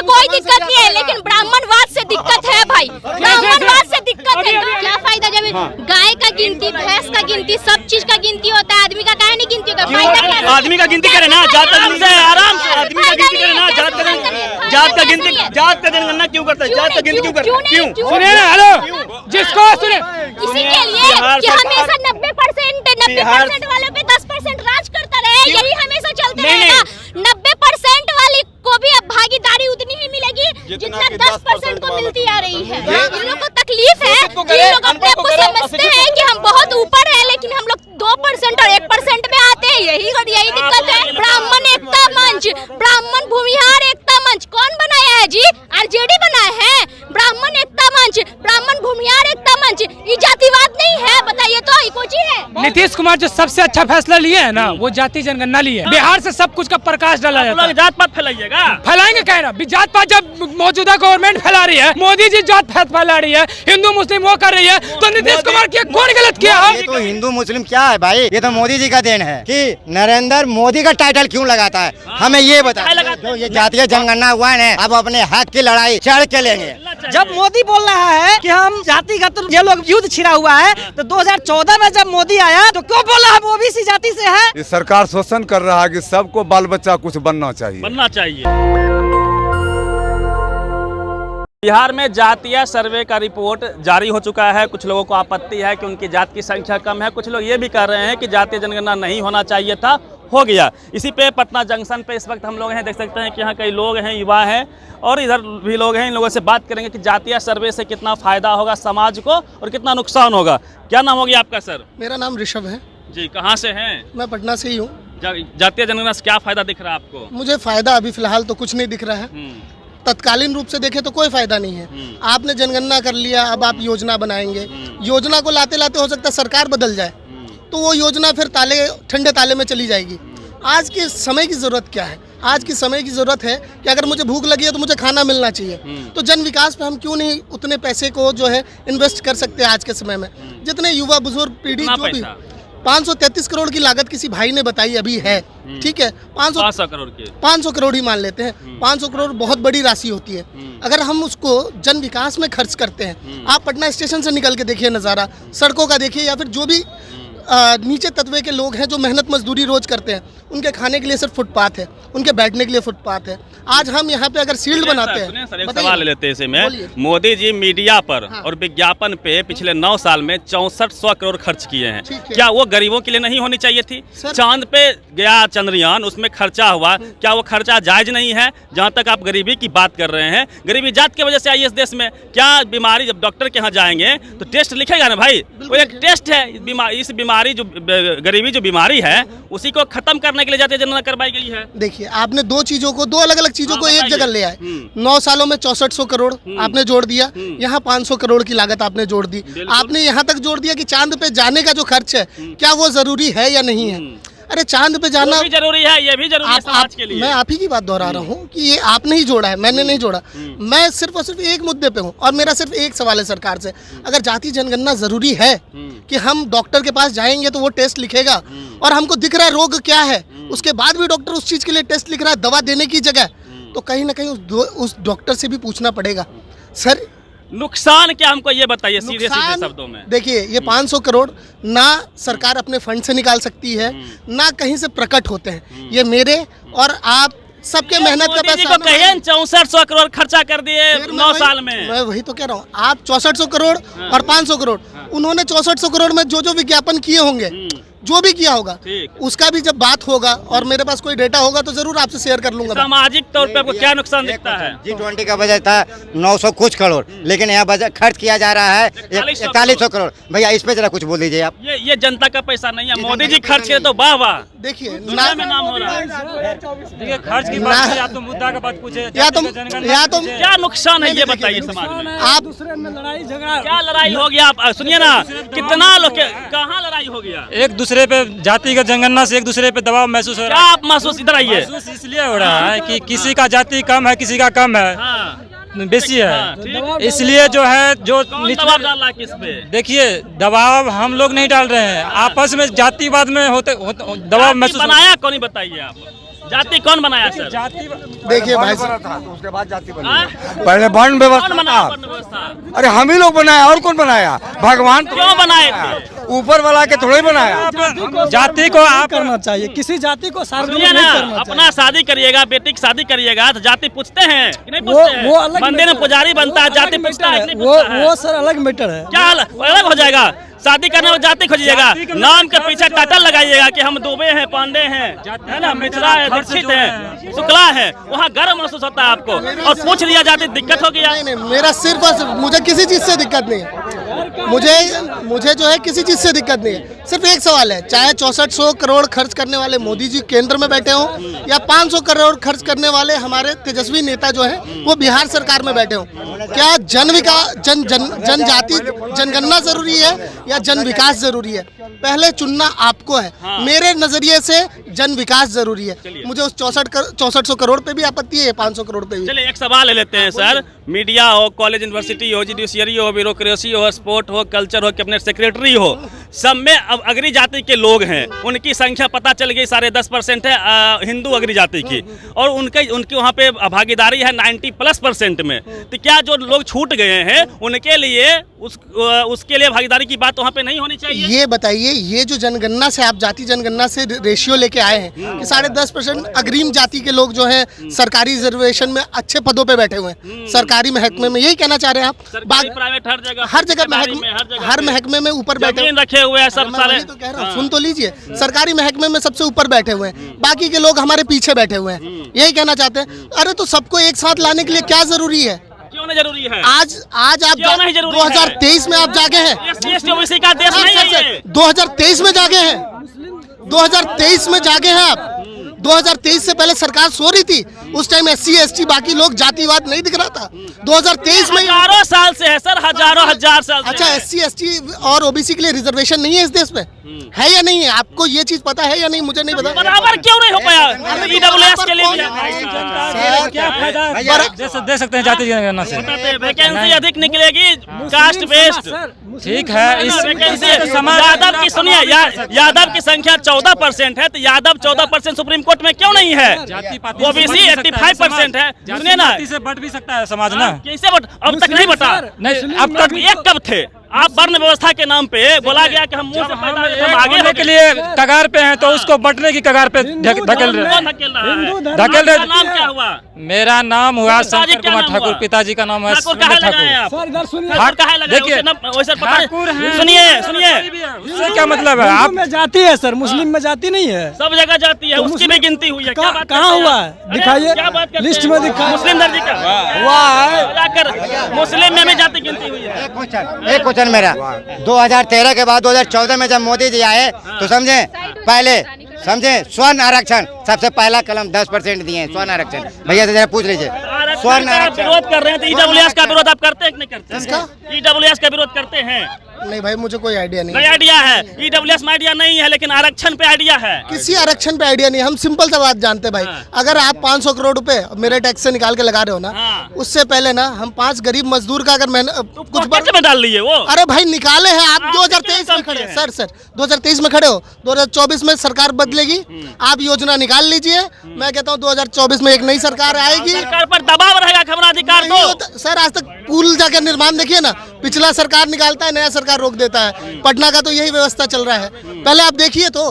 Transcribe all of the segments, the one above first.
कोई दिक्कत नहीं है, लेकिन ब्राह्मणवाद से दिक्कत है भाई, ब्राह्मणवाद से दिक्कत है। क्या फायदा जब गाय का गिनती, भैंस का गिनती, सब चीज का गिनती होता है, आदमी का काहे नहीं गिनती होगा? फायदा क्या है? आदमी का गिनती करे ना, जात का गिनती आराम से आदमी का गिनती करे ना, जात का गिनती, जात का जनगणना क्यों करता है? जात का गिनती क्यों करता है? क्यों? सुनिए ना, हेलो, जिसको सुने, इसी के लिए कि हमेशा 90% वालों पे 10% राज करता रहे, यही हमेशा चलते रहेगा। 90% वाली को भी अब भागीदारी उतनी ही मिलेगी जितना 10% को मिलती आ रही है। इन लोग को तकलीफ है, ये लोग अपने आप को समझते हैं कि हम बहुत ऊपर है, लेकिन हम लोग 2% और 1% में आते हैं, यही दिक्कत है। ब्राह्मण एकता मंच, ब्राह्मण भूमिहार एकता मंच कौन बनाया है जी? आरजेडी बनाया है। ब्राह्मण एकता मंच, ब्राह्मण भूमिहार एकता मंच, ये जातिवाद नहीं है? बताइए तो, ये कोची है? नीतीश कुमार जो सबसे अच्छा फैसला लिए है ना, वो जाति जनगणना लिए है। बिहार से सब कुछ का प्रकाश डाला जाता है। जात पात फैलाइएगा, फैलाएंगे कह रहा, जात पात जब मौजूदा गवर्नमेंट फैला रही है, मोदी जी जात पात फैला रही है, हिंदू मुस्लिम वो कर रही है, तो नीतीश कुमार की कौन गलत किया है? ये तो हिंदू मुस्लिम क्या है भाई, ये तो मोदी जी का देन है कि नरेंद्र मोदी का टाइटल क्यों लगाता है, हमें ये बता। जो ये जातीय जनगणना हुआ है, अब अपने हक की लड़ाई चढ़ के लेंगे। जब मोदी बोल रहा है कि हम जातिगत ये लोग युद्ध छिड़ा हुआ है, तो 2014 में जब मोदी आया तो क्यों बोला हम ओबीसी जाति से है? ये सरकार शोषण कर रहा है कि सबको बाल बच्चा कुछ बनना चाहिए। बिहार में जातीय सर्वे का रिपोर्ट जारी हो चुका है। कुछ लोगों को आपत्ति है कि उनकी जात की संख्या कम है, कुछ लोग ये भी कह रहे हैं कि जातीय जनगणना नहीं होना चाहिए था, हो गया। इसी पे पटना जंक्शन पे इस वक्त हम लोग हैं, देख सकते हैं कि यहाँ कई लोग हैं, युवा हैं और इधर भी लोग हैं। इन लोगों से बात करेंगे कि जातीय सर्वे से कितना फायदा होगा समाज को और कितना नुकसान होगा। क्या नाम होगी आपका सर? मेरा नाम ऋषभ है जी। कहाँ से हैं? मैं पटना से ही हूँ। जातीय जनगणना से क्या फायदा दिख रहा है आपको? मुझे फायदा अभी फिलहाल तो कुछ नहीं दिख रहा है, तत्कालीन रूप से देखें तो कोई फायदा नहीं है। आपने जनगणना कर लिया, अब आप योजना बनाएंगे, योजना को लाते लाते हो सकता है सरकार बदल जाए, तो वो योजना फिर ठंडे ताले में चली जाएगी। आज के समय की जरूरत क्या है? आज की समय की जरूरत है कि अगर मुझे भूख लगी है तो मुझे खाना मिलना चाहिए। तो जन विकास पे हम क्यों नहीं उतने पैसे को जो है इन्वेस्ट कर सकते हैं आज के समय में? जितने युवा बुजुर्ग पीढ़ी जो भी 533 करोड़ की लागत किसी भाई ने बताई अभी है, ठीक है, 500 करोड़ की, 500 करोड़ ही मान लेते हैं। 500 करोड़ बहुत बड़ी राशि होती है। अगर हम उसको जन विकास में खर्च करते हैं, आप पटना स्टेशन से निकल के देखिए नज़ारा, सड़कों का देखिए, या फिर जो भी नीचे तत्वे के लोग हैं जो मेहनत मजदूरी रोज करते हैं, उनके खाने के लिए सिर्फ फुटपाथ है, उनके बैठने के लिए फुटपाथ है। आज हम यहाँ पे अगर शील्ड बनाते हैं, एक सवाल लेते हैं इसमें। मोदी जी मीडिया पर और विज्ञापन पे पिछले 9 साल में 6400 करोड़ खर्च किए हैं। क्या वो गरीबों के लिए नहीं होनी चाहिए थी? चांद पे गया चंद्रयान, उसमें खर्चा हुआ, क्या वो खर्चा जायज नहीं है? जहाँ तक आप गरीबी की बात कर रहे हैं, गरीबी जात की वजह से आई इस देश में। क्या बीमारी जब डॉक्टर के यहाँ जाएंगे तो टेस्ट लिखेगा ना भाई, वो एक टेस्ट है। इस बीमारी जो गरीबी जो बीमारी है उसी को खत्म करने के लिए जातीय जनगणना करवाई गई है। देखिए, आपने दो अलग अलग चीजों को एक जगह ले आए। 9 सालों में 6400 करोड़ आपने जोड़ दिया, यहाँ 500 करोड़ की लागत आपने जोड़ दी। आपने यहाँ तक जोड़ दिया कि चांद पे जाने का जो खर्च है, क्या वो जरूरी है या नहीं है? अरे चांद पे जाना भी जरूरी है, ये भी जरूरी है समाज के लिए। मैं आप ही की बात दोहरा रहा हूँ कि ये आपने ही जोड़ा है, मैंने नहीं जोड़ा। मैं सिर्फ और सिर्फ एक मुद्दे पे हूँ और मेरा सिर्फ एक सवाल है सरकार से। अगर जाति जनगणना जरूरी है कि हम डॉक्टर के पास जाएंगे तो वो टेस्ट लिखेगा और हमको दिख रहा है रोग क्या है, उसके बाद भी डॉक्टर उस चीज के लिए टेस्ट लिख रहा है दवा देने की जगह, तो कहीं ना कहीं उस डॉक्टर से भी पूछना पड़ेगा। सर, नुकसान क्या, हमको ये बताइए सीधे शब्दों में। देखिए, ये 500 करोड़ ना सरकार अपने फंड से निकाल सकती है, ना कहीं से प्रकट होते हैं। ये मेरे और आप सबके मेहनत का पैसा। 6400 करोड़ खर्चा कर दिए 9 साल में। मैं वही तो कह रहा हूँ, आप 6400 करोड़ और 500 करोड़, उन्होंने 6400 करोड़ में जो विज्ञापन किए होंगे, जो भी किया होगा, उसका भी जब बात होगा और मेरे पास कोई डेटा होगा तो जरूर आपसे शेयर कर लूंगा। सामाजिक तौर पे आपको क्या नुकसान दिखता है? G20 का बजट था 900 कुछ करोड़, लेकिन यहाँ बजट खर्च किया जा रहा है 4100 करोड़। भैया इस पे जरा कुछ बोल दीजिए आप। ये जनता का पैसा नहीं है, मोदी जी खर्च किए तो वाह वाह। देखिए, दुनिया में नाम हो रहा है। देखिए, खर्च की बात या तो मुद्दा का बात पूछे, या तो क्या नुकसान है ये बताइए समाज में। आप दूसरे में लड़ाई झगड़ा, क्या लड़ाई हो गया? आप सुनिए ना, कितना लोग कहाँ लड़ाई हो गया? एक दूसरे पे जातिगत जनगणना से एक दूसरे पे दबाव महसूस हो रहा है। क्या आप महसूस, इधर आइए। महसूस इसलिए हो रहा है कि किसी का जाति कम है, किसी का कम है, बेसी है, इसलिए जो है जो दबाव डाल रहा है किस पे? देखिए, दबाव हम लोग नहीं डाल रहे हैं, आपस में जातिवाद में होते दबाव महसूस। बनाया कौन, बताइए आप। जाति कौन बनाया सर? देखिए भाई साहब, उसके बाद जाति बनी। हाँ? पहले वर्ण कौन व्यवस्था बनाया था। वर्ण व्यवस्था? अरे हम ही लोग बनाया, और कौन बनाया? भगवान तो क्यों बनाए थे? ऊपर वाला के थोड़े बनाया। जाति को आप करना चाहिए, किसी जाति को सार्वजनिक सुनिए नहीं ना, करना अपना शादी करिएगा, बेटी की शादी करिएगा तो जाति पूछते हैं कि नहीं वो- पूछते हैं? वो अलग मंदिर में मैटर है। पुजारी बनता है, जाति पूछता है कि नहीं वो पूछता है? वो सर अलग मैटर है। क्या अलग हो जाएगा? शादी करने में जाति खोजिएगा, नाम के पीछे टाइटल लगाइएगा कि हम दुबे हैं, पांडे हैं, है ना, मिश्रा है, दीक्षित है, शुक्ला है, वहाँ गर्व महसूस होता है आपको, और पूछ लिया जाति दिक्कत हो गया। नहीं नहीं, मेरा सिर्फ और सिर्फ मुझे किसी चीज से दिक्कत नहीं है। मुझे जो है किसी चीज से दिक्कत नहीं है। सिर्फ एक सवाल है, चाहे 6400 करोड़ खर्च करने वाले मोदी जी केंद्र में बैठे हों या 500 करोड़ खर्च करने वाले हमारे तेजस्वी नेता जो हैं वो बिहार सरकार में बैठे हों, क्या जनजाति जनगणना जरूरी है या जन विकास जरूरी है? पहले चुनना आपको है। मेरे नजरिए से जन विकास जरूरी है। मुझे उस 6400 करोड़ पे भी आपत्ति है, 500 करोड़ पे भी। चलिए एक सवाल ले लेते हैं सर, मीडिया हो, कॉलेज यूनिवर्सिटी हो, जुडिशियरी हो, ब्यूरोक्रेसी हो, स्पोर्ट हो, कल्चर हो, कैबिनेट सेक्रेटरी हो, सब में अब अग्री जाति के लोग हैं, उनकी संख्या पता चल गई 10.5% है हिंदू अग्री जाति की, और उनकी वहाँ पे भागीदारी है 90+% में। तो क्या जो लोग छूट गए हैं उनके लिए उसके लिए भागीदारी की बात वहाँ पे नहीं होनी चाहिए? ये बताइए, ये जो जनगणना से आप जाति जनगणना से रेशियो लेके आए हैं कि 10.5% अग्रिम जाति के लोग जो हैं सरकारी रिजर्वेशन में अच्छे पदों पे बैठे हुए हैं, सरकारी महकमे में, यही कहना चाह रहे हैं आप? सरकारी, प्राइवेट, हर जगह हर महकमे में ऊपर बैठे जमीन रखे हुए हैं सब मैं सारे। वही तो कह रहा हूँ, सुन तो लीजिए, सरकारी महकमे में सबसे ऊपर बैठे हुए हैं, बाकी के लोग हमारे पीछे बैठे हुए हैं, यही कहना चाहते हैं। अरे तो सबको एक साथ लाने के लिए क्या जरूरी है? क्यों नहीं जरूरी है? आज आप क्यों नहीं जरूरी है? 2023 में आप जागे हैं, SC/ST का देश नहीं है ये। 2023 में जागे हैं, 2023 में जागे हैं आप। 2023 से पहले सरकार सो रही थी, उस टाइम SC/ST बाकी लोग जातिवाद नहीं दिख रहा था। 2023 में हजारों साल से है सर, हजार साल से अच्छा है। SC/ST और OBC के लिए रिजर्वेशन नहीं है इस देश में, है या नहीं है? आपको ये चीज पता है या नहीं? मुझे नहीं पता। बराबर क्यों नहीं हो पाया? EWS के लिए भी क्या फायदा दे सकते हैं जाति जनगणना से? वैकेंसी अधिक निकलेगी, कास्ट बेस्ड। ठीक है, इस वैकेंसी यादव की सुनिए, यादव की संख्या 14% है, तो यादव 14% सुप्रीम कोर्ट में क्यों नहीं है? OBC 85% है। सुनिए ना, से बढ़ भी सकता है समाज ना। कैसे बट अब तक नहीं बटा? नहीं, अब तक एक कब थे आप? वर्ण व्यवस्था के नाम पे बोला गया कि हम मुंह से पैदा हुए, हम आगे होने के लिए कगार पे हैं तो उसको बटने की कगार पे धकेल रहे कौन धकेल रहा है? धकेल रहे। आपका नाम क्या हुआ? मेरा नाम हुआ पिताजी शंकर क्या कुमार नाम ठाकुर, हुआ? पिताजी का नाम है ठाकुर सुरेंद्र कहाँ लगाए आप? ठाकुर। ठाकुर कहाँ लगाए? देखिए, उसे न- वैसे पता नहीं। ठाकुर हैं। सुनिए उससे क्या मतलब है? आप में जाति है सर, मुस्लिम में जाति नहीं है। सब जगह जाती है, उसकी भी गिनती हुई है। क्या बात कहाँ करते हैं हुआ आप? है? अरे, दिखाइए, क्या बात करते लिस्ट हैं? में दिखाइए। मुस्लिम दर्जी का वाह है। जाकर मुस्लिम में भी जाति गिनती हुई है। एक क्वेश्चन मेरा, 2013 के बाद 2014 में जब मोदी जी आए तो समझे, पहले समझे स्वर्ण आरक्षण सबसे पहला कलम 10% दिए हैं, स्वर्ण आरक्षण। भैया से जरा पूछ लीजिए, स्वर्ण का आप आरक्षण। विरोध कर रहे हैं तो EWS का विरोध आप करते हैं कि नहीं करते? किसका? EWS का विरोध करते हैं? नहीं भाई, मुझे कोई आइडिया नहीं कोई है। आइडिया है? EWS में आइडिया नहीं है, लेकिन आरक्षण पे आइडिया है। किसी आरक्षण पे आइडिया नहीं है। हम सिंपल सा बात जानते हैं भाई, अगर आप 500 करोड़ रुपए मेरे टैक्स से निकाल के लगा रहे हो ना, हाँ। उससे पहले ना हम 5 गरीब मजदूर का अगर कुछ पॉकेट में डाल लिए वो। अरे भाई निकाले हैं आप, आप 2023 में कितने खड़े हैं? सर 2023 में खड़े हो, 2024 में सरकार बदलेगी, आप योजना निकाल लीजिए। मैं कहता हूँ 2024 में एक नई सरकार आएगी। सरकार पर दबाव रहेगा कि हमारा अधिकार नहीं दो। होता- सर आज तक पुल जाकर निर्माण देखिए ना, पिछला सरकार निकालता है, नया सरकार रोक देता है। पटना का तो यही व्यवस्था चल रहा है। पहले आप देखिए तो,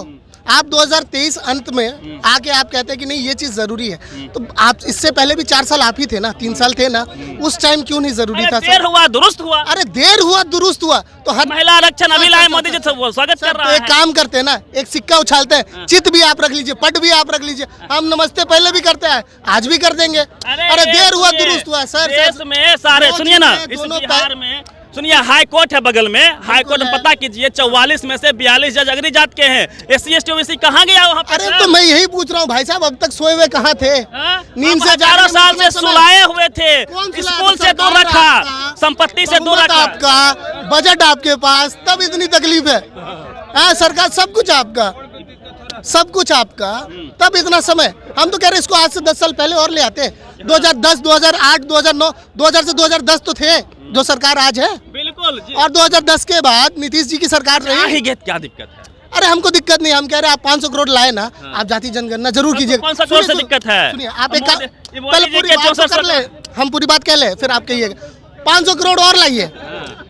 आप 2023 अंत में आके आप कहते हैं कि नहीं ये चीज जरूरी है, तो आप इससे पहले भी 4 साल आप ही थे ना, 3 साल थे ना, उस टाइम क्यों नहीं जरूरी था? देर हुआ दुरुस्त हुआ। अरे देर हुआ दुरुस्त हुआ तो हर महिला आरक्षण अभी लाए मोदी जी, वो स्वागत कर तो रहा एक है। काम करते हैं ना, एक सिक्का उछालते हैं, चित भी आप रख लीजिए, पट भी आप रख लीजिए। हम नमस्ते पहले भी करते हैं, आज भी कर देंगे। अरे देर हुआ दुरुस्त हुआ सर। देश में सारे दो सुनिए ना, चीजें, इस दोनों बिहार में सुनिए, हाई कोर्ट है बगल में, हाई कोर्ट में पता कीजिए 44 में से 42 जज अग्री जात के हैं। SC/ST OBC कहाँ गया वहाँ पे? अरे तो मैं यही पूछ रहा हूँ भाई साहब, अब तक सोए हुए कहाँ थे? नींद से 4 साल से सुलाए हुए थे, कौन सुलाया? स्कूल से दूर सरकार रखा, आपका, संपत्ति से दूर बहुमत रखा। आपका, बजट आपके पास, तब इतनी तकलीफ है। सरकार सब कुछ आपका, सब कुछ आपका, तब इतना समय। हम तो कह रहे हैं इसको आज से 10 साल पहले और ले आते। 2010, 2008, 2009, 2000 से 2010 तो थे जो सरकार आज है, बिल्कुल जी। और 2010 के बाद नीतीश जी की सरकार क्या रही। ही गेट, क्या दिक्कत है? अरे हमको दिक्कत नहीं, हम कह रहे हैं आप 500 करोड़ लाए ना, आप जाति जनगणना जरूर कीजिए। कौन सा करोड़ से दिक्कत है? सुनिए आप एक पहले पूरी बात तो कर ले, हम पूरी बात कह ले, फिर आप कहिएगा 500 करोड़ और लाइए,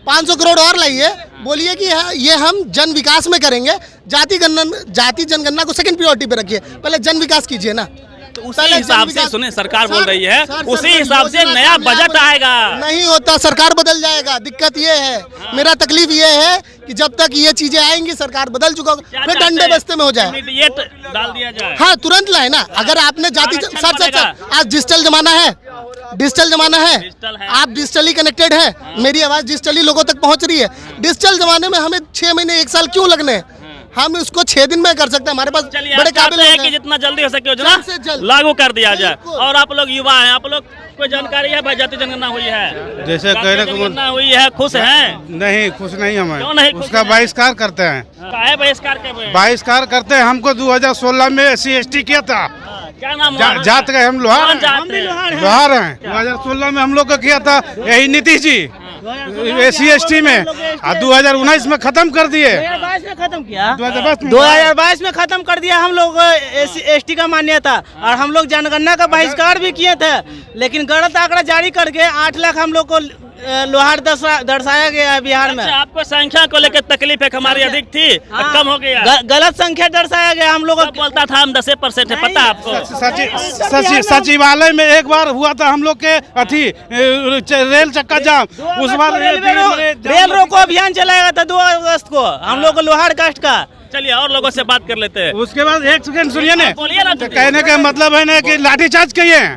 500 करोड़ और लाइए, बोलिए कि ये हम जन विकास में करेंगे, जाति जनगणना को सेकंड प्रायोरिटी पे रखिए, पहले जन विकास कीजिए ना। तो उसी हिसाब से सुने सरकार बोल रही है, उसी हिसाब से नया बजट आएगा। नहीं होता, सरकार बदल जाएगा। दिक्कत ये है, मेरा तकलीफ ये है कि जब तक ये चीजें आएंगी सरकार बदल चुका होगा, फिर डंडे बस्ते में हो जाए। ये डाल दिया जाए, हाँ तुरंत लाए ना। अगर आपने जाति सर आज डिजिटल जमाना है, डिजिटल जमाना है, आप डिजिटली कनेक्टेड है, मेरी आवाज डिजिटली लोगों तक पहुंच रही है। डिजिटल जमाने में हमें 6 महीने 1 साल क्यों लगने, हम उसको 6 दिन में कर सकते हैं। हमारे पास बड़े काबिल है कि जितना जल्दी हो सके योजना लागू कर दिया जाए। और आप लोग युवा हैं, आप लोग कोई जानकारी है भाई जाति जनगणना हुई है? जैसे जनगणना हुई है, खुश हैं? नहीं, खुश नहीं हमें। क्यों नहीं खुश? उसका बहिष्कार करते हैं। काहे बहिष्कार कर? बहिष्कार करते हैं। हमको 2016 में SC/ST किया था, क्या नाम जात गए हम लोहार हैं। 2016 में हम लोग को किया था यही नीतीश जी, SC/ST में, 2019 में खत्म कर दिए। 2022 में खत्म किया, 2022 में खत्म कर दिया हम लोग SC/ST का मान्यता, और हम लोग जनगणना का बहिष्कार भी किए थे, लेकिन गलत आंकड़ा जारी करके 8 लाख हम लोग को लोहार दर्शाया गया है बिहार में। अच्छा, आपको संख्या को लेकर तकलीफ है, हमारी अधिक थी, कम हो गया। गलत संख्या दर्शाया गया हम लोग। बोलता था हम 10% है, पता आपको? सचिवालय में एक बार हुआ था हम लोग के अथी रेल चक्का जाम, उस बार रेल रोको अभियान चलाया था 2 अगस्त को हम लोग को लोहार कास्ट का। चलिए और लोगों से बात कर लेते हैं। उसके बाद एक सेकंड सुनिए ना, बोलिए ना। कहने का मतलब है ना कि लाठीचार्ज किए हैं।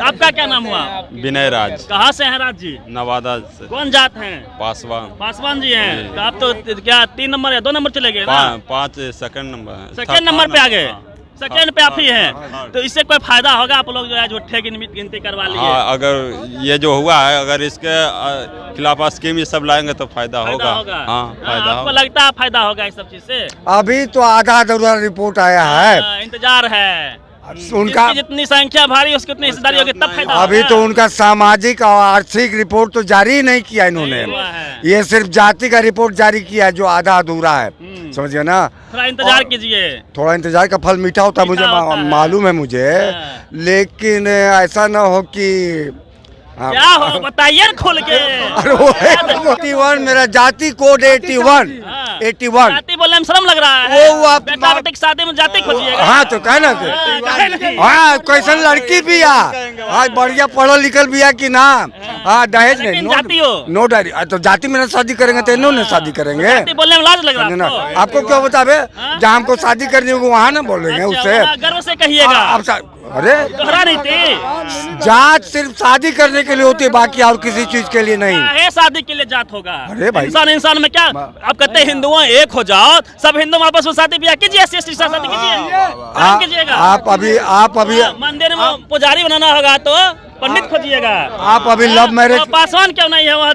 आपका क्या नाम हुआ? विनय राज। कहाँ से हैं राज जी? नवादा से। कौन जात हैं? पासवान। पासवान जी हैं। तो आप तो क्या 3 नंबर या 2 नंबर चले गए ना? 5 सेकंड नंबर। सेकंड नंबर पे आ गए, सेकंड पे आप ही हैं। तो इससे कोई फायदा होगा? आप लोग जो है झूठे की गिनती करवा लिए। हाँ, अगर ये जो हुआ है, अगर इसके खिलाफ स्कीम ये सब लाएंगे तो फायदा होगा। हाँ, फायदा आपको लगता है फायदा होगा इस सब चीज से? अभी तो आधा अधूरा रिपोर्ट आया है, इंतजार है उनका। जितनी संख्या भारी उसकी उतनी हिस्सेदारी होगी, तब फायदा अभी होगा। तो उनका सामाजिक और आर्थिक रिपोर्ट तो जारी ही नहीं किया इन्होंने, ये सिर्फ जाति का रिपोर्ट जारी किया है जो आधा अधूरा है, समझिए ना। थोड़ा इंतजार कीजिए, थोड़ा इंतजार का फल मीठा होता है, मुझे मालूम है मुझे, लेकिन ऐसा ना हो कि क्या हो बताइए खोल के। अरे वो 81 मेरा जाति कोड 81 जाति बोलने में शर्म लग रहा है। वो आप बेटा बेटी की शादी में जाति खोजिएगा? हाँ तो कहना तो हाँ, कैसन लड़की भी आज बढ़िया पढ़ल लिखल भी कि ना। हाँ, दहेज नहीं, नो डायरी। तो जाति में शादी करेंगे तो इन्होंने शादी करेंगे। जाति बोलने में लाज लग रहा है आपको? क्यों बतावे, जहाँ हमको शादी करनी होगी वहाँ ना बोलेंगे उससे। गर्व से कहिएगा। अरे जात सिर्फ शादी करने के लिए होती है, बाकी और किसी चीज के लिए नहीं है। शादी के लिए जात होगा? अरे भाई, इंसान में क्या आप कहते हैं हिंदुओं एक हो जाओ, सब हिंदू आपस में शादी ब्याह कीजिए, SC/ST शादी कीजिए। आप अभी मंदिर में पुजारी बनाना होगा तो पंडित खोजिएगा। आप अभी लव मैरिज, पासवान क्यों नहीं है वहाँ?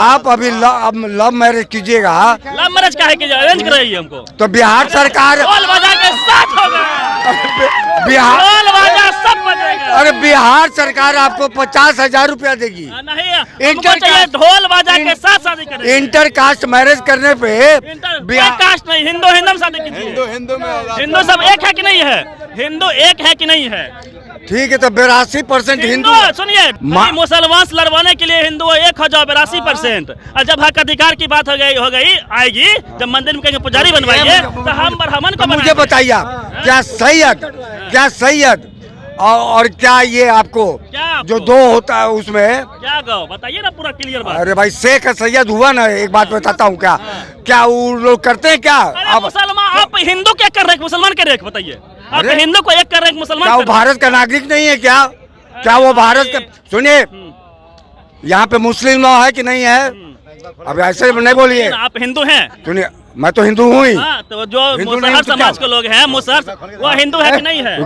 आप अभी लव मैरिज कीजिएगा। लव मैरिज काहे कीजिए? अरेंज कराइए हमको। तो बिहार सरकार ढोल बजा के साथ होगा, ढोल बजा सब बजेगा। अरे बिहार सरकार आपको 50,000 रुपया देगी। नहीं, ढोल बजा के साथ शादी करेंगे। इंटर कास्ट मैरिज करने पे कास्ट नहीं, हिंदू में शादी कीजिए। हिंदू सब एक है कि नहीं है? हिंदू एक है कि नहीं है? ठीक है, तो 82% हिंदू। सुनिए, मुसलमान से लड़वाने के लिए हिंदू एक हो जाओ 82%। और जब हक अधिकार की बात हो गई आएगी, जब मंदिर में कहेंगे पुजारी बनवाइए, तो हम ब्राह्मण को मुझे बताइए क्या सैयद और क्या ये आपको जो 2 होता है उसमें क्या गो बताइए ना पूरा क्लियर बात। अरे भाई, शेख सैयद हुआ ना, एक बात बताता हूँ, क्या वो लोग करते हैं क्या? आप मुसलमान, आप हिंदू क्या कर रहे हैं, मुसलमान कर रहे हैं? बताइए, आप हिंदू को एक कर रहे हैं, मुसलमान क्या वो भारत का नागरिक नहीं है? क्या वो भारत का? सुनिए, यहाँ पे मुस्लिम लॉ है कि नहीं है? अब ऐसे नहीं बोलिए। आप हिंदू हैं? सुनिए, मैं तो हिंदू हूँ ही। तो जो मुसहर समाज के लोग हैं, मुसहर, वो हिंदू है कि नहीं है?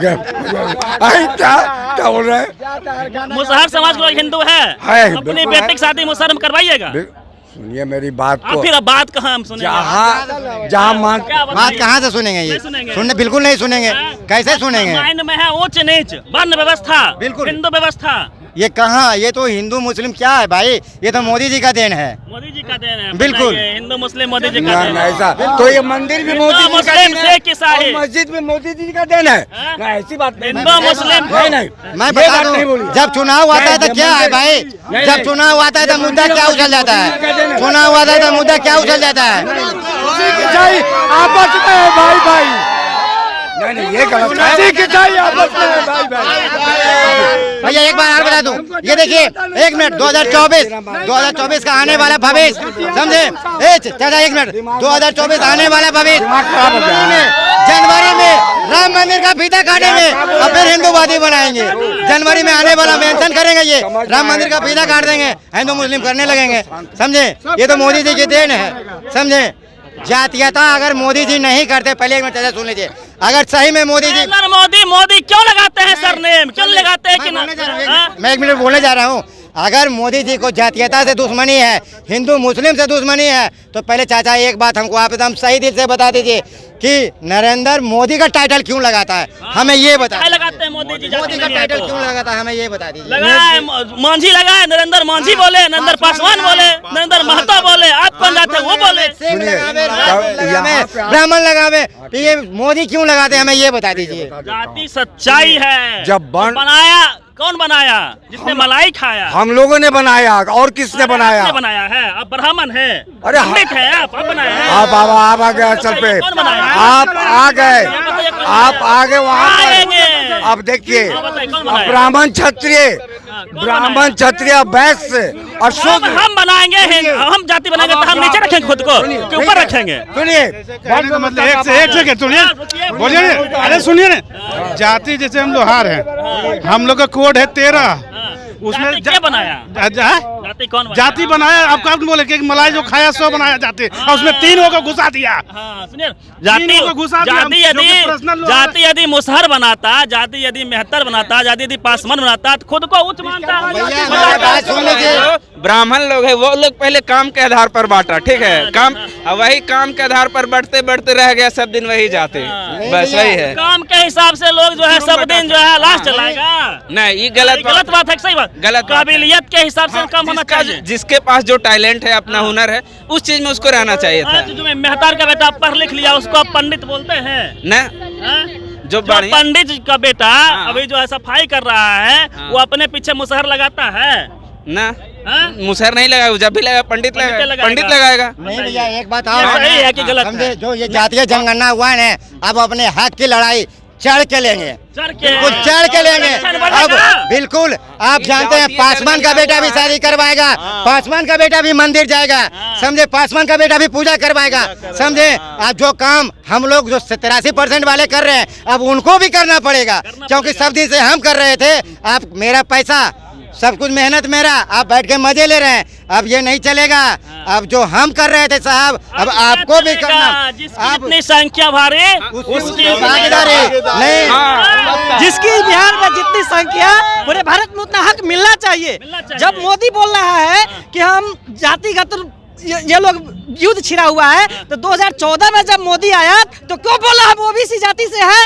क्या बोल रहे हैं? मुसहर समाज के लोग हिंदू है? अपनी बेटी की शादी मुसहर में करवाइएगा। सुनिए मेरी बात को। फिर अब बात कहाँ हम सुनेंगे? जहाँ मान बात कहाँ से सुनेंगे ये? सुनने बिल्कुल नहीं सुनेंगे। कैसे सुनेंगे? माइंड में है ऊंच नीच, वर्ण व्यवस्था, बिल्कुल। हिंदू व्यवस्था। ये कहाँ? ये तो हिंदू मुस्लिम क्या है भाई? ये तो मोदी जी का देन है। मोदी जी का देन है। बिल्कुल। हिंदू मुस्लिम मोदी जी का देन है। ऐसा तो ये मंदिर भी मोदी जी का मुस्लिम देन है सिख ईसाई। और मस्जिद भी मोदी जी का देन है ना, ऐसी बात नहीं। हिंदू मुस्लिम नहीं मैं बता दूं, जब चुनाव आता है तो क्या है भाई? जब चुनाव आता है तो मुद्दा क्या उछल जाता है? चुनाव आता है तो मुद्दा क्या उछल जाता है? आपस में भाई भाई नहीं ये गलत है। भैया एक बार और बता दूं, ये देखिए एक मिनट, 2024 का आने वाला भविष्य समझे? चाचा एक मिनट, 2024 आने वाला भविष्य, जनवरी में राम मंदिर का फीता काटेंगे और फिर हिंदूवादी बनाएंगे। जनवरी में आने वाला मेंशन करेंगे, ये राम मंदिर का फीता काट देंगे, हिंदू मुस्लिम करने लगेंगे। समझे? ये तो मोदी जी की देन है। समझे? जातीयता अगर मोदी जी नहीं करते, पहले एक मिनट चाचा सुन लीजिए, अगर सही में मोदी जी मोदी क्यों लगाते हैं सरनेम? क्यों लगाते हैं कि मैं एक मिनट बोलने जा रहा हूँ। अगर मोदी जी को जातीयता से दुश्मनी है, हिंदू मुस्लिम से दुश्मनी है, तो पहले चाचा एक बात हमको आप एकदम सही दिल से बता दीजिए कि नरेंद्र मोदी का टाइटल क्यों लगाता है? हमें ये बता। लगाते हैं मोदी जी? मोदी का टाइटल क्यों लगाता है? हमें ये बता दीजिए। लगाए मांझी लगाए, नरेंद्र मांझी बोले, नरेंद्र पासवान बोले, नरेंद्र महतो बोले, आप कौन जाते हैं वो बोले। ब्राह्मण लगावे, तो ये मोदी क्यों लगाते हैं? हमें ये बता दीजिए। जाति सच्चाई है। जब बनाया कौन बनाया? जिसने मलाई खाया हम लोगों ने बनाया और किसने बनाया? बनाया है। आप ब्राह्मण है, अरे पंडित है, आप बनाया है। आप आ गए चल पे, आप आ गए वहाँ पर। अब देखिए ब्राह्मण क्षत्रिय वैश्य और शूद्र हम बनाएंगे, हम जाति बनाएंगे तो हम नीचे रखेंगे खुद को कि ऊपर रखेंगे? सुनिए मतलब एक सेकंड सुनिए, बोलिए। अरे सुनिए ना, जाति जैसे हम लोहार हैं, हम लोग का कोड है 13, उसमें क्या बनाया? जाति कौन बनाया? जाति बनाया। आप कब बोले कि मलाई जो खाया 100 बनाया जाति, और उसमें 3 को घुसा दिया। सुनिए, जाति यदि मुसहर बनाता, जाति यदि मेहतर बनाता, जाति यदि पासवान बनाता, तो खुद को उच्च मानता। ब्राह्मण लोग है, वो लोग पहले काम के आधार पर बांटा, ठीक है, काम वही काम के आधार पर बढ़ते बढ़ते रह गया, सब दिन वही जाते, बस वही है। काम के हिसाब से लोग जो है सब दिन जो है लाश चलाएगा। नहीं, ये गलत बात है। सही बात, गलत काबिलियत के हिसाब से कम होना चाहिए। जिसके पास जो टैलेंट है, अपना हुनर है, उस चीज में उसको रहना चाहिए था। जो मेहतार का बेटा पढ़ लिख लिया, उसको आप पंडित बोलते हैं ना? जो पंडित का बेटा अभी जो है सफाई कर रहा है, वो अपने पीछे मुसहर लगाता है ना? मुसहर नहीं लगाएगा, जब भी लगा पंडित लगाएगा। नहीं भैया एक बात और समझे, जो ये जातीय जनगणना हुआ है, अब अपने हक की लड़ाई चढ़ के लेंगे, बिल्कुल चढ़ के लेंगे। अब बिल्कुल आप जानते हैं, पासवान का बेटा भी शादी करवाएगा, पासवान का बेटा भी मंदिर जाएगा, समझे, पासवान का बेटा भी पूजा करवाएगा, समझे। अब जो काम हम लोग जो 83% वाले कर रहे हैं, अब उनको भी करना पड़ेगा, क्योंकि सब दिन से हम कर रहे थे। आप मेरा पैसा, सब कुछ मेहनत मेरा, आप बैठ के मजे ले रहे हैं, अब ये नहीं चलेगा। अब जो हम कर रहे थे साहब, अब आपको भी करना। आप अपनी संख्या भारी, उसकी भागीदारी नहीं, जिसकी बिहार में जितनी संख्या, पूरे भारत में उतना हक मिलना चाहिए। जब मोदी बोल रहा है कि हम जातिगत ये लोग युद्ध छिड़ा हुआ है, तो 2014 में जब मोदी आया तो क्यों बोला हम ओबीसी जाति से है,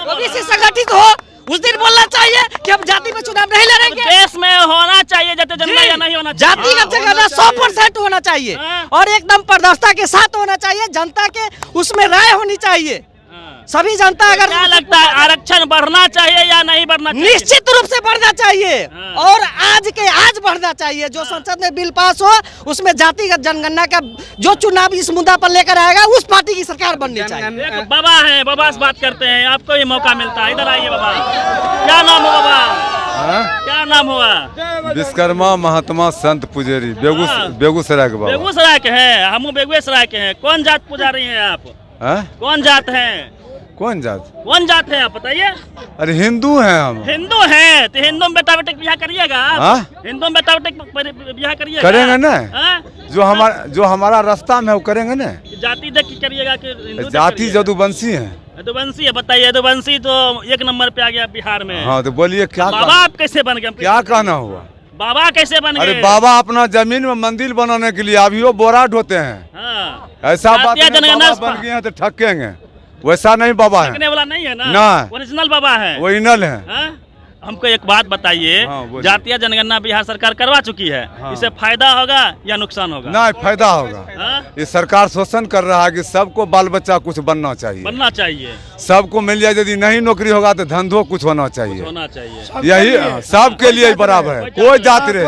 ओबीसी संगठित हो? उस दिन बोलना चाहिए कि हम जाति में चुनाव नहीं लड़ेंगे। देश में होना चाहिए जाति जनगणना या नहीं होना चाहिए? जातिगत जनगणना 100% होना चाहिए और एकदम पारदर्शिता के साथ होना चाहिए। जनता के उसमें राय होनी चाहिए। सभी जनता अगर क्या लगता है, आरक्षण बढ़ना चाहिए या नहीं बढ़ना चाहिए? निश्चित रूप से बढ़ना चाहिए और आज बढ़ना चाहिए। जो संसद में बिल पास हो, उसमें जातिगत जनगणना का जो चुनाव इस मुद्दा पर लेकर आएगा, उस पार्टी की सरकार बननी चाहिए। बाबा है, बाबा से बात करते हैं, आपको ये मौका मिलता है, इधर आइए बाबा। क्या नाम हुआ बाबा? क्या नाम हुआ? विश्वकर्मा महात्मा संत पुजारी, बेगूसराय के बाबा। बेगूसराय के हैं, हम बेगूसराय के हैं। कौन जात पुजारी हैं आप? कौन जात हैं? कौन जात? कौन जात है आप बताइए? अरे हिंदू हैं हम। हिंदू हैं तो हिंदू में बेटा बेटे ब्याह करिएगा? हिंदू में बेटा बेटे ब्याह करिएगा? करेंगे ना, जो हमारा रास्ता में है वो करेंगे ना। जाति देख के करिएगा कि जाति यदुवंशी है? यदुवंशी है, बताइए। यदुवंशी तो 1 नंबर पे आ गया बिहार में। हाँ तो बोलिए क्या बाबा आप कैसे बन गए? क्या कहना हुआ? बाबा कैसे बन अरे गए? बाबा अपना जमीन में मंदिर बनाने के लिए अभी वो बोरा ढोते हैं। हाँ। ऐसा बात जातीय नहीं, जनगणना बाबा बन गए हैं तो ठकेंगे, वैसा नहीं बाबा है। ठगने वाला नहीं है ना, ना। ओरिजिनल बाबा है, ओरिजिनल है। हाँ? हमको एक बात बताइए, हाँ, जातीय जनगणना बिहार सरकार करवा चुकी है, हाँ। इससे फायदा होगा या नुकसान होगा? ना फायदा होगा। हाँ? ये सरकार शोषण कर रहा है कि सबको बाल बच्चा कुछ बनना चाहिए, बनना चाहिए, सबको मिल जाए। यदि नहीं नौकरी होगा तो धंधो कुछ होना चाहिए, होना चाहिए। यही सबके लिए बराबर है। कोई जाति रहे,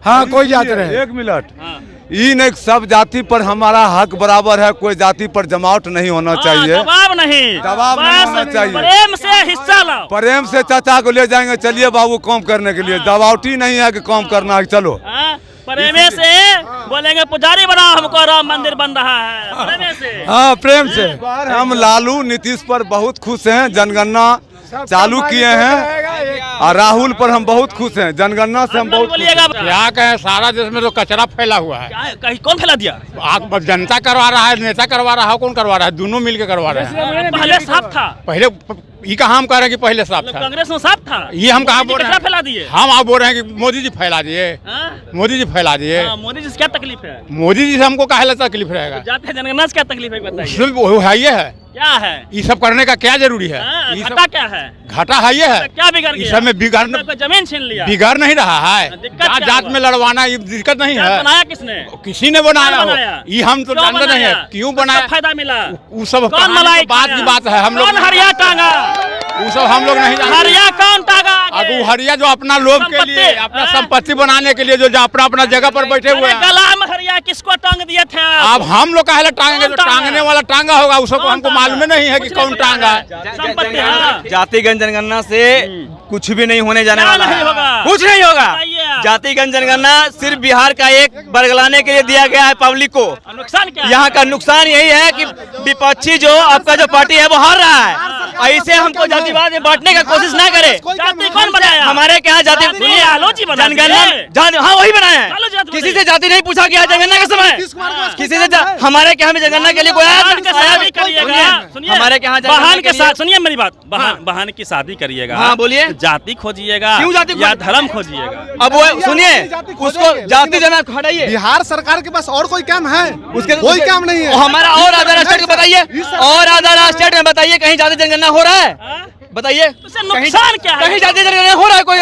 हाँ कोई जाते रहे। एक मिनट, हाँ। ये नहीं सब जाति पर हमारा हक बराबर है, कोई जाति पर जमावट नहीं होना चाहिए। दबाव नहीं, दबाव नहीं होना चाहिए। प्रेम से हिस्सा लो। प्रेम से चाचा को ले जाएंगे, चलिए बाबू काम करने के लिए। दबावटी नहीं है कि काम करना है, चलो। हाँ? प्रेमे से बोलेंगे पुजारी बनाओ हमको, राम मंदिर बन रहा है, प्रेमे से। हाँ प्रेम से। हम लालू नीतीश पर बहुत खुश हैं, जनगणना चालू किए हैं, और राहुल पर हम बहुत खुश हैं, जनगणना से हम बहुत खुश हैं। क्या कहें, सारा देश में तो कचरा फैला हुआ है। कहीं कौन फैला दिया? आप जनता करवा रहा है, नेता करवा रहा है, कौन करवा रहा है? दोनों मिलके करवा रहे हैं। पहले साफ था, पहले ये कहा हम कह रहे हैं कि पहले साफ था, कांग्रेस में साफ था, ये हम कहा बोल रहे कचरा हैं? फैला दिए। हम आप बोल रहे हैं कि मोदी जी फैला दिए, हाँ? मोदी जी फैला दिए। हाँ, मोदी जी से क्या तकलीफ है? मोदी जी से हमको काहे तकलीफ रहेगा? जातीय जनगणना से क्या तकलीफ है बताइए? सिर्फ वो है, ये है, क्या है? ये सब करने का क्या जरूरी है? हाँ, ये घाटा क्या है? घाटा है, ये है, क्या बिगड़ ये गया? सब में बिगाड़ कोई जमीन छीन लिया, बिगाड़ नहीं रहा है। दिक्कत क्या जात हुआ? में लड़वाना ये दिक्कत नहीं है। बनाया किसने? किसी ने बनाया कौन हो, बनाया? ये हम तो क्यों जानते नहीं है बनाया? क्यों उसका बनाया। फायदा मिला? वो सब कौन कहानी मलाई तो बात की बात है, हम लोग कौन हरिया टांगा? वो सब हम लोग नहीं जानते। हरिया कौन टांगा? अब वो हरिया जो अपना लोग के लिए, संपत्ति, अपना हाँ? संपत्ति बनाने के लिए जो अपना अपना जगह पर बैठे हुए अरे हैं। गला में हरिया किसको टांग दिए थे आप? अब हम लोग काहे टांगेंगे? कौन जो टांगा? टांगने वाला टांगा होगा उसको कौन हमको टांगा? मालूम नहीं है कि कुछ कौन नहीं टांगा है। संपत्ति, हाँ। जातिगत जनगणना से कुछ भी नहीं होने जाने क्या वाला नहीं है, होगा? कुछ नहीं होगा। बताइए आप। जातिगत जनगणना सिर्फ बिहार का एक बरगलाने के लिए दिया गया है पब्लिक को। नुकसान क्या है? यहाँ का नुकसान यही है कि विपक्षी जो आपका जो पार्टी है वो हार रहा है। ऐसे हमको जातिवाद में बांटने का कोशिश ना करे। जाति कौन बनाया? हमारे यहाँ जाति सुनिए, आलोची बना दिए। जनगणना, हाँ वही बनाया है। आलोची जाति किसी से जाति नहीं पूछा गया जनगणना के समय, किसी से हमारे यहाँ में जनगणना के लिए कोई आया बहन के शादी करिएगा, सुनिए, हमारे यहाँ बहन के साथ, सुनिए मेरी बात, बहन की शादी करिएगा, हाँ बोलिए, जाति खोजिएगा क्यों जाति या धर्म खोजिएगा? अब वो सुनिए, उसको जाति जना हटाइए। बिहार सरकार के पास और कोई काम है? उसके कोई काम नहीं है। हमारा और अदर स्टेट को बताइए, और अदर स्टेट में बताइए कहीं जाति जनगणना हो रहा है? हाँ? बताइए उससे नुकसान क्या है? कहीं जाति जनगणना हो रहा है? कोई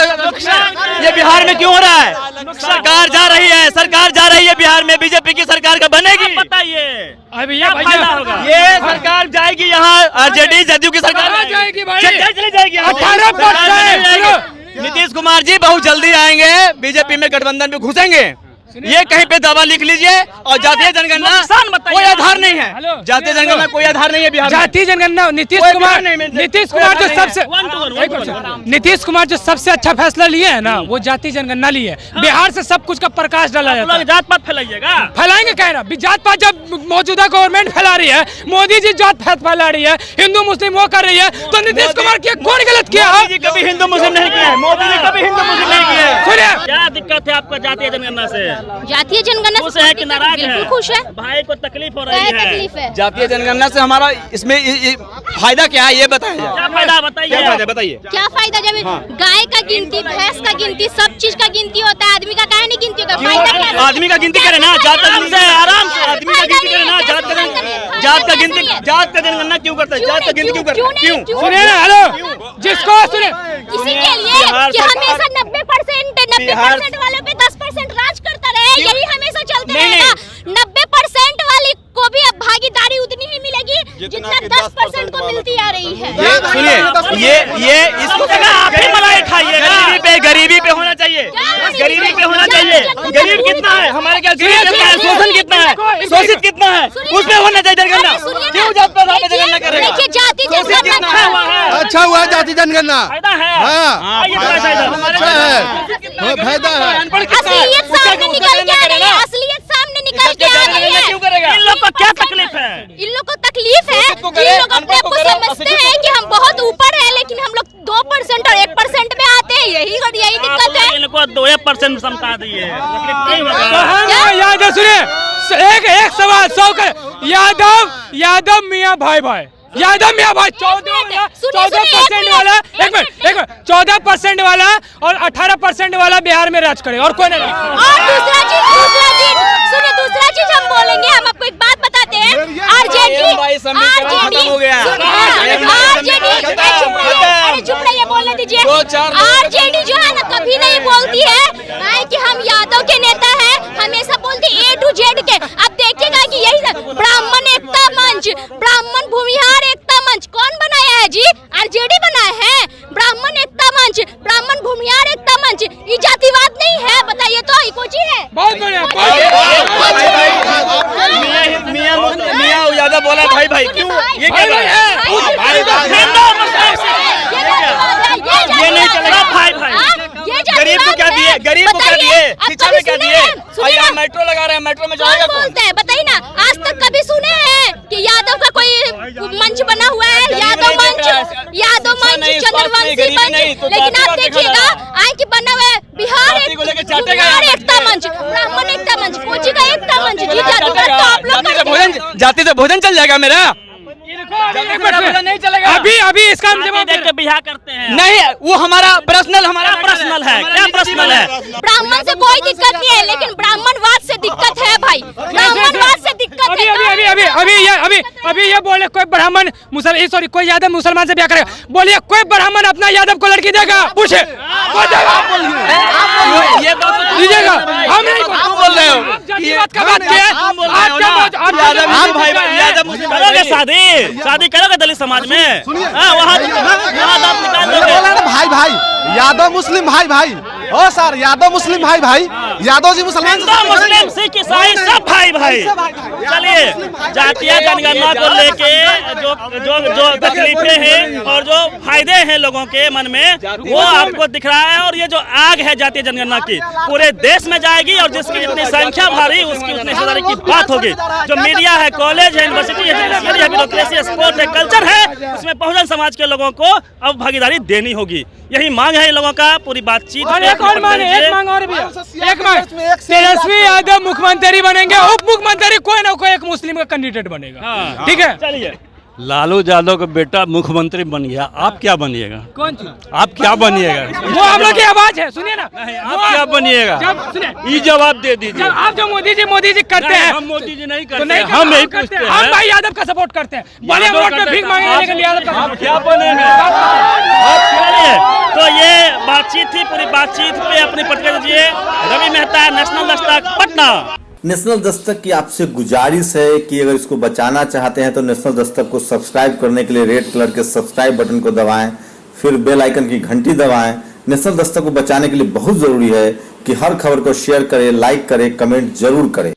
ये बिहार में क्यों हो रहा है? सरकार जा रही है, सरकार जा रही है बिहार में, बीजेपी की सरकार का बनेगी। बताइए अभी क्या फायदा होगा? ये सरकार जाएगी यहाँ, आरजेडी जदयू की सरकार कहाँ जाएगी भाई? चली जाएगी। 18%। नीतीश कुमार जी बहुत जल्दी आएंगे, बीजेपी में गठबंधन में घुसेंगे। ये कहीं पे दावा लिख लीजिए। और जातीय जनगणना नुकसान बताइए। कोई आधार नहीं है, जातीय जनगणना कोई आधार नहीं है बिहार में। जातीय जनगणना नीतीश कोई कुमार, बिहार नहीं में- नीतीश कुमार जो सबसे one to one। Nitish Kumar जो सबसे अच्छा फैसला लिए है ना, वो जातीय जनगणना लिए है। बिहार से सब कुछ का प्रकाश डाला आप जाता लोग है। जात पात फैलाइएगा। फैलाएंगे कह रहा जात पात, जब मौजूदा गवर्नमेंट फैला रही है, मोदी जी जात पात फैला रही है, हिंदू मुस्लिम वो कर रही है, तो नीतीश कुमार की कौन गलत किया? मोदी जी कभी हिंदू मुस्लिम नहीं किए, मोदी जी कभी हिंदू मुस्लिम नहीं किए। सुनिए, क्या दिक्कत है आपको जातीय जनगणना से? जातीय जनगणना खुश है कि नाराज है? बिल्कुल खुश है। भाई को तकलीफ हो क्या रही है? तकलीफ है? जातीय जनगणना से हमारा इसमें फायदा क्या है ये बताया जाए। क्या फायदा बताइए? क्या फायदा बताइए। क्या फायदा जब गाय का गिनती, भैंस का गिनती, सब चीज का गिनती होता है, आदमी का काहे नहीं गिनती होता? फायदा क्या है? आदमी का गिनती करे ना, जात का गिनती आराम से आदमी का गिनती करे ना, जात का गिनती, जात का जनगणना क्यों करता है? जात का गिनती क्यों करता है? क्यों? सुनिए ना, हेलो, जिसको सुनिए, इसी के लिए कि हमेशा 90% वालों पे 10% राज करता रहे, यही हमेशा चलते रहेगा। 90% वाली को भी अब भागीदारी उतनी ही मिलेगी जितना 10% को मिलती आ रही है। सुनिए, ये इसको आप ही मलाई खाइएगा। गरीबी पे होना चाहिए, गरीबी पे होना चाहिए। गरीब कितना है हमारे क्या, गरीब कितना है, शोषण कितना है, शोषित कितना है, उसमें होना चाहिए जनगणना। क्यों जात पर जनगणना करेगा? देखिए जाति जनगणना अच्छा हुआ जाति जनगणना। फायदा है। हाँ, आइए थोड़ा सा इधर। अच्छा है, फायदा है। असलियत सामने निकल के आ रही है, असलियत सामने निकल के आ रही है। क्यों करेगा? इन लोग को क्या तकलीफ है? इन लोग को तकलीफ है, इन लोग अपने आप को समझते हैं कि हम बहुत ऊपर है, लेकिन हम लोग 2% और 1% में आते हैं, यही दिक्कत है। इनको 2% समझा दिए। हाँ, याद है, सुनिए, एक सवाल 100 का, यादव मियाँ भाई भाई, यादव मियां भाई 14% वाला 14% वाला और 18% वाला बिहार में राज करे और कोई नहीं। और दूसरा चीज हम बोलेंगे, हम आपको एक बात बताते हैं, आरजेडी अरे चुप रहिए, बोलने दीजिए। आरजेडी जो है ना कभी नहीं बोलती है कि हम यादव के नेता हैं, हमेशा बोलती A to Z के। अब देखिएगा कि यही ब्राह्मण एकता मंच, ब्राह्मण भूमिहार एकता मंच कौन बनाया है जी? आरजेडी बनाया है। ब्राह्मण एकता मंच, ब्राह्मण भूमिहार एकता मंच, ये जातिवाद नहीं है? बताइए तो, ये कोई चीज है? बहुत बढ़िया। मियां यादव बोला भाई भाई, क्यों ये क्या ये नहीं चलेगा भाई भाई? गरीब को क्या दिए, गरीब को क्या दिए, शिक्षा में क्या दिए? यहाँ मेट्रो लगा रहे हैं, मेट्रो में जाएगा कौन? बोलते हैं बताइए ना, आज तक कभी सुने हैं कि यादव का कोई मंच बना हुआ है? यादव मंच, चंद्रवंशी मंच। लेकिन आप देखिएगा आए कि बना हुआ है बिहार एकता मंच, ब्राह्मण एकता मंच, कोची का एकता मंच। जी जातिवाद तो आप लोग करते हैं। जाति से भोजन चल जाएगा मेरा, नहीं चलेगा। अभी इसका हम जवाब देख के बिहार करते हैं नहीं, वो हमारा पर्सनल है। क्या पर्सनल है? ब्राह्मण से कोई दिक्कत नहीं है, लेकिन ब्राह्मणवाद से दिक्कत है भाई, ब्राह्मणवाद से दिक्कत है। अभी ये बोले कोई ब्राह्मण सॉरी कोई यादव मुसलमान से ब्याह करेगा, बोलिए कोई ब्राह्मण अपना यादव को लड़की देगा? पूछे ये दीजिएगा। हम नहीं बोल रहे हो जातिवाद का बात किया। शादी करोगे दलित समाज में? वहाँ निकाल दोगे। भाई भाई यादव मुस्लिम भाई भाई, ओ सर यादव मुस्लिम भाई भाई, यादव जी मुसलमान, मुस्लिम सिख ईसाई सब भाई भाई। चलिए, जातीय जनगणना को लेके जो तकलीफें हैं और जो फायदे हैं लोगों के मन में, वो आपको दिख रहा है। और ये जो आग है जातीय जनगणना की, पूरे देश में जाएगी और जिसकी जितनी संख्या भारी उसकी उतनी हिस्सेदारी की बात होगी। जो मीडिया है, कॉलेज है, यूनिवर्सिटी है, ब्यूरोक्रेसी, स्पोर्ट है, कल्चर है, उसमें बहुजन समाज के लोगों को अब भागीदारी देनी होगी। यही मांग है इन लोगों का। पूरी बातचीत और एक और मांग और भी एक मांग, तेजस्वी यादव मुख्यमंत्री बनेंगे, उप मुख्यमंत्री कोई ना कोई एक मुस्लिम का कैंडिडेट बनेगा। ठीक है, चलिए। लालू यादव का बेटा मुख्यमंत्री बन गया, आप क्या बनिएगा? कौन चीज? आप क्या बनिएगा? वो हम लोग की आवाज है, सुनिए ना। आप क्या बनिएगा? ये जवाब दे दीजिए। आप जो मोदी जी करते हैं, हम मोदी जी नहीं करते, नहीं हम यही पूछते हैं। हम भाई यादव का सपोर्ट करते हैं। बड़े वोट में भीख मांगे, लेकिन यादव का क्या बनेंगे? तो ये बातचीत थी, पूरी बातचीत पे अपनी प्रतिक्रिया दीजिए। रवि मेहता, नेशनल दस्तक, पटना। नेशनल दस्तक की आपसे गुजारिश है कि अगर इसको बचाना चाहते हैं तो नेशनल दस्तक को सब्सक्राइब करने के लिए रेड कलर के सब्सक्राइब बटन को दबाएं, फिर बेल आइकन की घंटी दबाएं। नेशनल दस्तक को बचाने के लिए बहुत जरूरी है कि हर खबर को शेयर करें, लाइक करें, कमेंट जरूर करें।